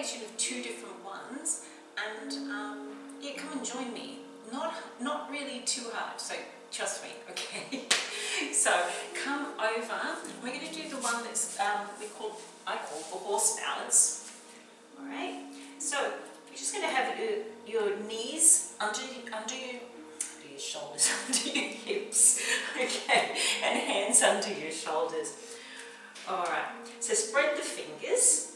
combination of two different ones, and yeah, come and join me. Not really too hard, so trust me, okay? So come over. We're going to do the one that's I call the horse balance. All right. So you're just going to have your knees under your shoulders, under your hips, okay, and hands under your shoulders. All right. So spread the fingers.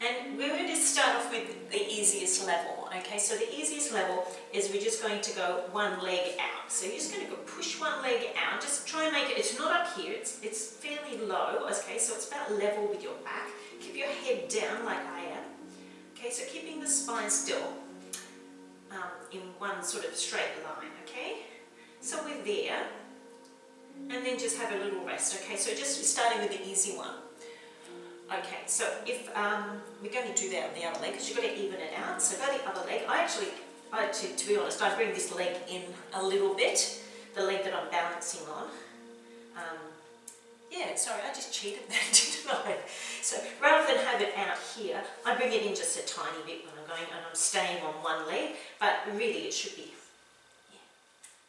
And we're going to start off with the easiest level, okay? So the easiest level is we're just going to go one leg out. So you're just going to go push one leg out. Just try and make it, it's not up here, it's fairly low, okay? So it's about level with your back. Keep your head down like I am. Okay, so keeping the spine still in one sort of straight line, okay? So we're there. And then just have a little rest, okay? So just starting with the easy one. Okay, so if we're going to do that on the other leg, because you've got to even it out. So go the other leg. To be honest, I bring this leg in a little bit, the leg that I'm balancing on. Yeah, sorry, I just cheated there, didn't I? So rather than have it out here, I bring it in just a tiny bit when I'm going, and I'm staying on one leg, but really it should be, yeah,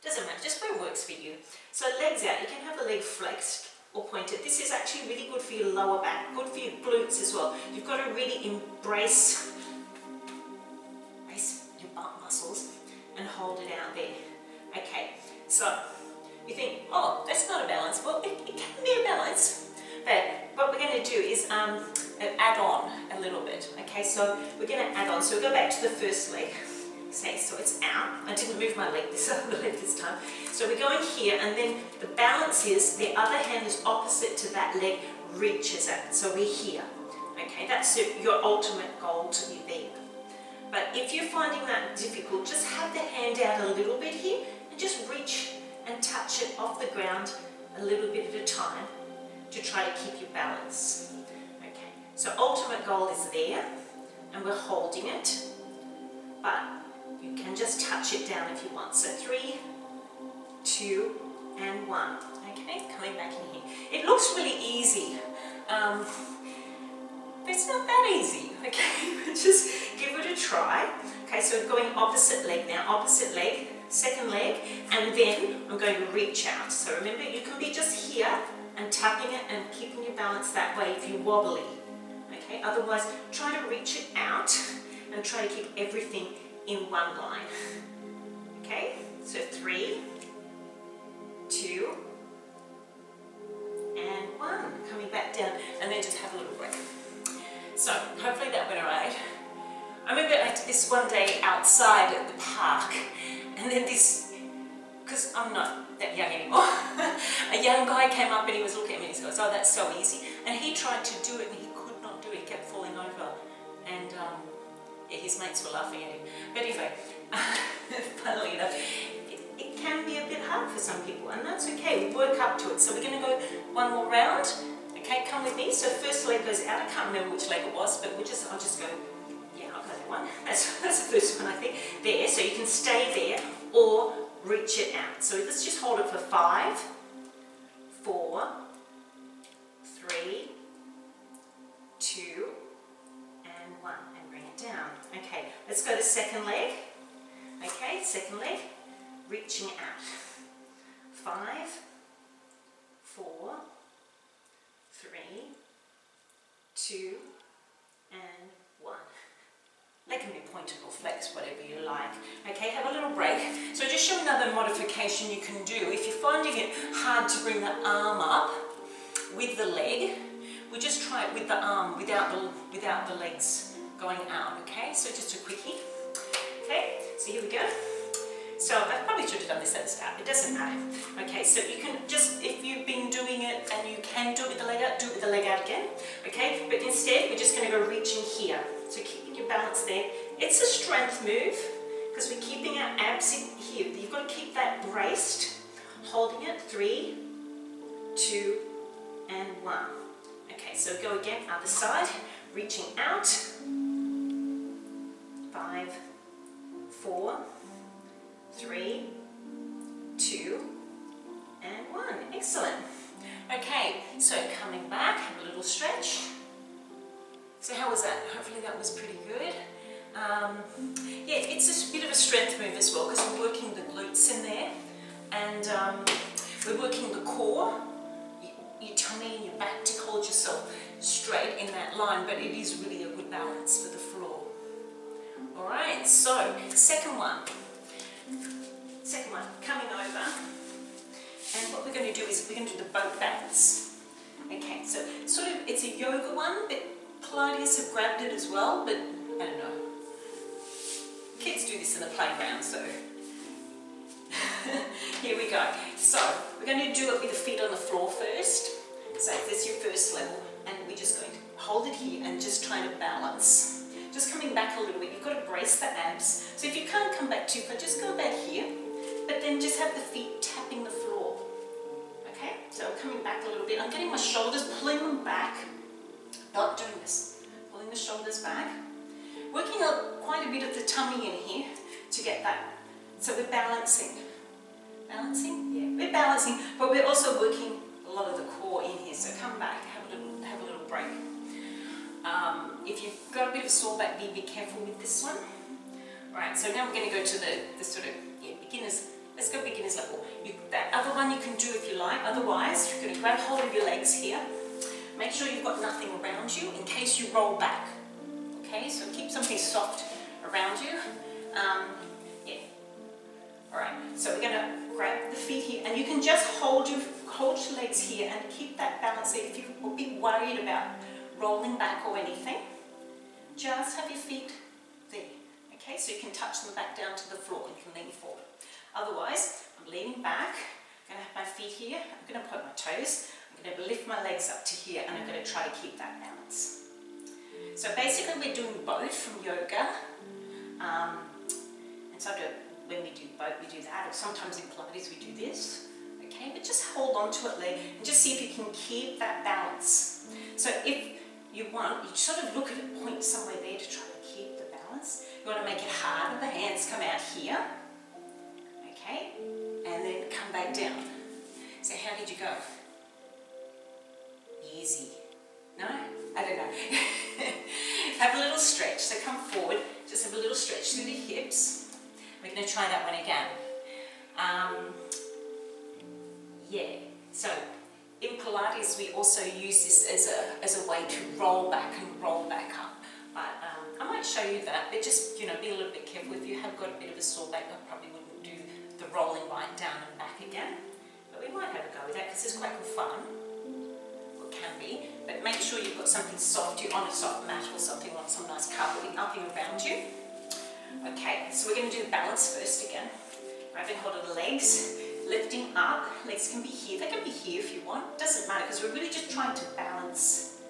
doesn't matter, just where it works for you. So legs out, you can have the leg flexed or pointed. This is actually really good for your lower back, good for your glutes as well. You've got to really embrace your butt muscles and hold it out there. Okay, so you think, oh, that's not a balance. Well, it can be a balance, but what we're going to do is add on a little bit. Okay, so we're going to add on. So we'll go back to the first leg. Okay, so it's out. I didn't move my leg this time. So we're going here, and then the balance is the other hand is opposite to that leg, reaches it. So we're here. Okay, that's your ultimate goal, to be there. But if you're finding that difficult, just have the hand out a little bit here and just reach and touch it off the ground a little bit at a time to try to keep your balance. Okay, so ultimate goal is there, and we're holding it, but you can just touch it down if you want. So 3, 2, and 1. Okay, coming back in here. It looks really easy, but it's not that easy. Okay, just give it a try. Okay, so we're going opposite leg now. Opposite leg, second leg, and then I'm going to reach out. So remember, you can be just here and tapping it and keeping your balance that way if you're wobbly. Okay, otherwise try to reach it out and try to keep everything in one line. Okay, so 3, 2, and 1. Coming back down, and then just have a little break. So hopefully that went alright. I remember I did this one day outside at the park, and then this, because I'm not that young anymore, a young guy came up and he was looking at me and he goes, oh, that's so easy. And he tried to do it and he could not do it, he kept falling over. And yeah, his mates were laughing at him. But anyway, funnily enough, it can be a bit hard for some people, and that's okay, we work up to it. So we're going to go one more round. Okay, come with me. So first leg goes out. I can't remember which leg it was, but I'll just go, yeah, I'll go that one. That's the first one, I think. There, so you can stay there or reach it out. So let's just hold it for 5, 4, 3, 2, and 1, and bring it down. Okay, let's go to second leg. Okay, second leg, reaching out. 5, 4, 3, 2, and 1. Leg can be pointed or flexed, whatever you like. Okay, have a little break. So just show another modification you can do. If you're finding it hard to bring the arm up with the leg, we just try it with the arm without the legs going out. Okay, so just a quickie. Okay, so here we go. So I probably should have done this at the start, it doesn't matter. Okay, so you can just, if you've been doing it and you can do it with the leg out, do it with the leg out again. Okay, but instead we're just going to go reaching here. So keeping your balance there. It's a strength move because we're keeping our abs in here. You've got to keep that braced, holding it. 3, 2, and 1. Okay, so go again, other side, reaching out. 5, 4, 3, 2, and 1. Excellent. Okay, so coming back, have a little stretch. So how how was that? Hopefully that was pretty good. Yeah, it's a bit of a strength move as well because we're working the glutes in there, and we're working the core, your tummy and your back to hold yourself straight in that line, but it is really a good balance for the floor. All right, so second one, coming over, and what we're going to do is we're going to do the boat balance. Okay, so sort of it's a yoga one, but Pilates have grabbed it as well, but I don't know. Kids do this in the playground, so here we go. So we're going to do it with the feet on the floor first. So that's your first level, and we're just going to hold it here and just try to balance. Just coming back a little bit. You've got to brace the abs. So if you can't come back too far, just go back here, but then just have the feet tapping the floor. Okay, so coming back a little bit. I'm getting my shoulders, pulling them back. Not doing this. Pulling the shoulders back. Working quite a bit of the tummy in here to get that. So we're balancing. Balancing? Yeah, we're balancing, but we're also working a lot of the core in here. So come back, have a little break. If you've got a bit of a sore back, be careful with this one. Right, so now we're going to go to the sort of beginners. Let's go beginners level. That other one you can do if you like. Otherwise, you're going to grab hold of your legs here. Make sure you've got nothing around you in case you roll back. Okay, so keep something soft around you. Yeah. All right. So we're going to grab the feet here, and you can just hold your legs here and keep that balance there. If you're a bit worried about rolling back or anything, just have your feet there. Okay, so you can touch them back down to the floor and you can lean forward. Otherwise, I'm leaning back. I'm going to have my feet here. I'm going to point my toes. I'm going to lift my legs up to here, and I'm going to try to keep that balance. So basically we're doing both from yoga, and so when we do both we do that, or sometimes in Pilates we do this, okay, but just hold on to it there and just see if you can keep that balance. So if you want, you sort of look at it, point somewhere there to try to keep the balance. You want to make it harder, the hands come out here, okay, and then come back down. So how did you go? Easy. No? I don't know. Have a little stretch. So come forward. Just have a little stretch through the hips. We're going to try that one again. Yeah. So in Pilates, we also use this as a way to roll back and roll back up. But I might show you that. But just be a little bit careful. If you have got a bit of a sore back, I probably wouldn't do the rolling right down and back again. But we might have a go with that because it's quite good fun. Can be, but make sure you've got something soft, you're on a soft mat or something, on some nice carpeting, nothing around you. Okay, so we're going to do the balance first again. Grabbing hold of the legs, lifting up. Legs can be here, they can be here if you want. Doesn't matter because we're really just trying to balance.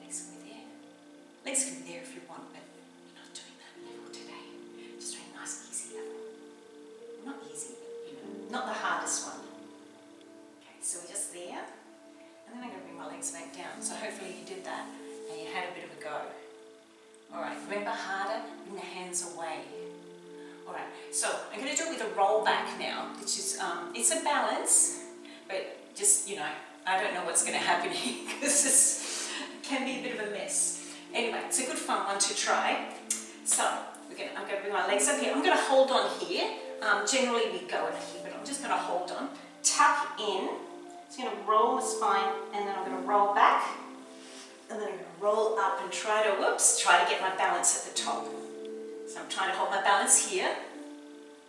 Legs can be there. Legs can be there if you want, but we're not doing that level today. Just doing a nice easy level. Not easy, but not the hardest one. Okay, so we're just there, and then I'm going to bring my legs back down. So hopefully you did that and you had a bit of a go. All right, remember harder, bring the hands away. All right, so I'm going to do it with a roll back now, which is, it's a balance, but just, I don't know what's going to happen here because it can be a bit of a mess. Anyway, it's a good fun one to try. So I'm going to bring my legs up here. I'm going to hold on here. Generally we go in here, but I'm just going to hold on. Tuck in. It's going to roll the spine, and then I'm going to roll back, and then I'm going to roll up and try to get my balance at the top. So I'm trying to hold my balance here.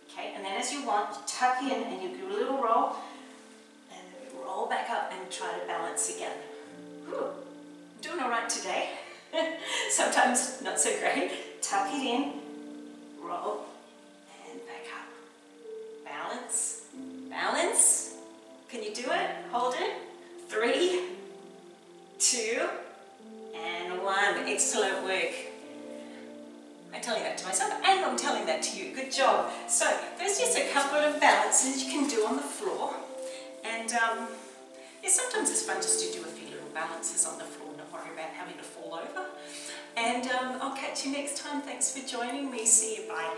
Okay, and then as you want, you tuck in and you do a little roll, and then we roll back up and try to balance again. Whew. I'm doing all right today. Sometimes not so great. Tuck it in, roll, and back up. Balance, balance. Can you do it? Hold it. 3, 2, and 1. Excellent work. I'm telling that to myself, and I'm telling that to you. Good job. So there's just a couple of balances you can do on the floor, and sometimes it's fun just to do a few little balances on the floor, not worry about having to fall over. And I'll catch you next time. Thanks for joining me. See you. Bye.